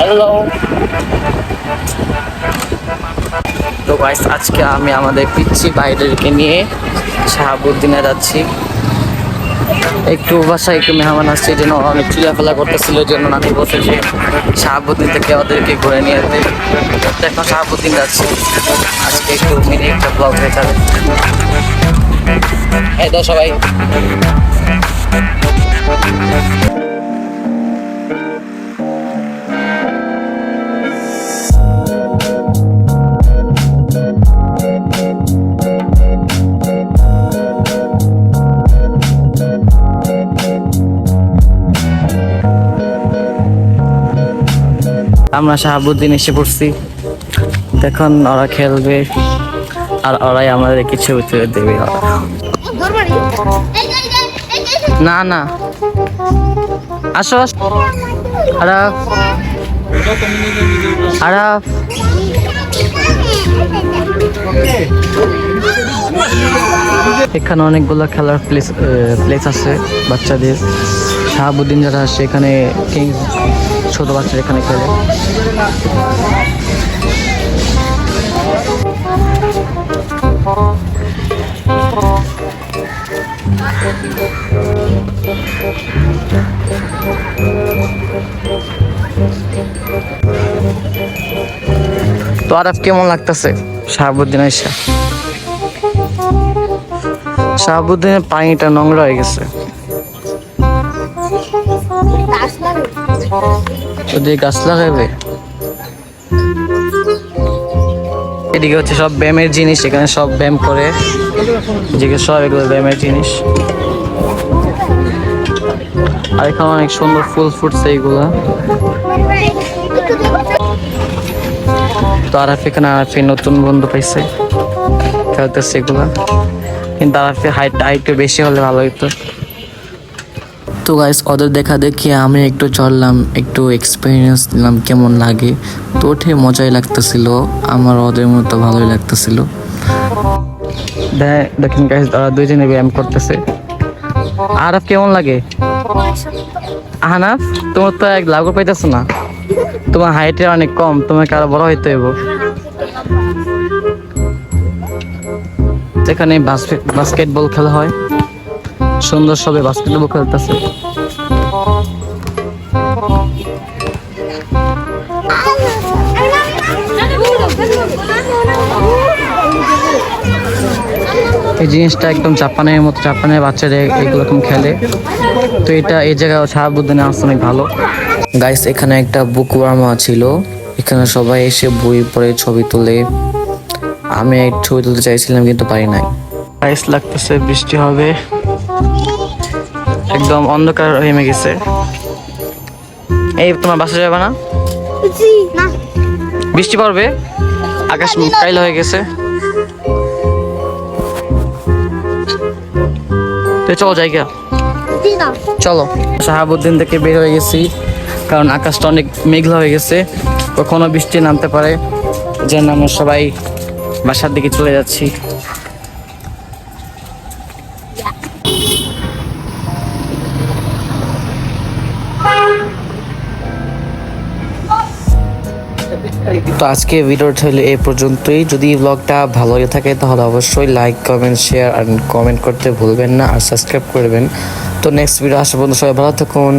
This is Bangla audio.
হ্যালো। তো গাইস, আজকে আমি আমাদের পিচ্ছি ভাইদেরকে নিয়ে শাহাবুদ্দিনে যাচ্ছি। একটু বাসায় একটু মেহমান আসছে, এই জন্য অনেক চিল্লাফেলা করতেছিল, এই জন্য আমি বলছি যে শাহাবুদ্দিন থেকে ওদেরকে ঘুরে নিয়ে যেতে। তো এখন শাহাবুদ্দিন যাচ্ছি। আজকে একটু মিনি একটা ব্লগ হয়ে যাবে। এই তো সবাই। আমরা শাহাবুদ্দিন এসে পড়ছি। দেখুন ওরা খেলবে আর ওরাই আমাদের কিছু ছবি দেবে। না না, আসো আসো। আরাফ আরাফ, এখানে অনেকগুলো খেলার প্লেস আছে বাচ্চাদের। শাহাবুদ্দিন যারা আসে এখানে, ছোট বাচ্চারা এখানে খেলে। তো আরাফ কেমন লাগতেছে শাহাবুদ্দিন আইসা? শাহাবুদ্দিনের পানিটা নোংরা হয়ে গেছে। যদি গাছ লাগাবে। এদিকে হচ্ছে সব ব্যায়ামের জিনিস, এখানে সব ব্যায়াম করে, এদিকে সব এগুলো ব্যায়ামের জিনিস। আর এখানে অনেক সুন্দর ফুল ফুটছে এইগুলা। তো আরাফি নতুন বন্ধু পাইছে, খেলতেছে এগুলা। কিন্তু আরাফি হাইট বেশি হলে ভালো হইতো। তো গাইস, ওদের দেখা দেখি আমি একটু চললাম, একটু এক্সপিরিয়েন্স নিলাম কেমন লাগে। তো ওঠে মজাই লাগতেছিল, আমার ওদের মতো ভালোই লাগতেছিল। দেখেন গাইস, ওরা দুইজনে ব্যায়াম করতেছে। আরাফ কেমন লাগে? আহনাফ, তোমার তো এক লাগু পাইতেছ না, তোমার হাইটে অনেক কম, তোমাকে আরো বড় হইতে হইব। এখানে বাস্কেটবল খেলা হয়, সুন্দর সবে বাস্কেটবল খেলতেছে। এই জিনিসটা একদম জাপানের মতো, জাপানের বাচ্চারা এগুলো খেলে। তো এই জায়গায় শাহাবুদ্দিনে আসতে অনেক ভালো। গাইস, এখানে একটা বুক ওয়ার্মা ছিল, এখানে সবাই এসে বই পড়ে ছবি তোলে। আমি এক ছবি তুলতে চাইছিলাম কিন্তু পারি নাই। গাইস, লাগতেছে বৃষ্টি হবে, একদম অন্ধকার হয়ে গেছে। এই তোমার বাসা যাবে না? বৃষ্টি পড়বে, আকাশ কাইলা হয়ে গেছে। চলো জায়গা, চলো। শাহাবুদ্দিন থেকে বের হয়ে গেছি, কারণ আকাশটা অনেক মেঘলা হয়ে গেছে, কখনো বৃষ্টি নামতে পারে। যেন আমরা সবাই বাসার দিকে চলে যাচ্ছি। তো আজকে ভিডিওটা হলো এই পর্যন্তই। যদি ব্লগটা ভালো লাগে থাকে তাহলে অবশ্যই লাইক, কমেন্ট, শেয়ার আর কমেন্ট করতে ভুলবেন না, আর সাবস্ক্রাইব করবেন। তো নেক্সট ভিডিও আসা পর্যন্ত সবাই ভালো থাকুন।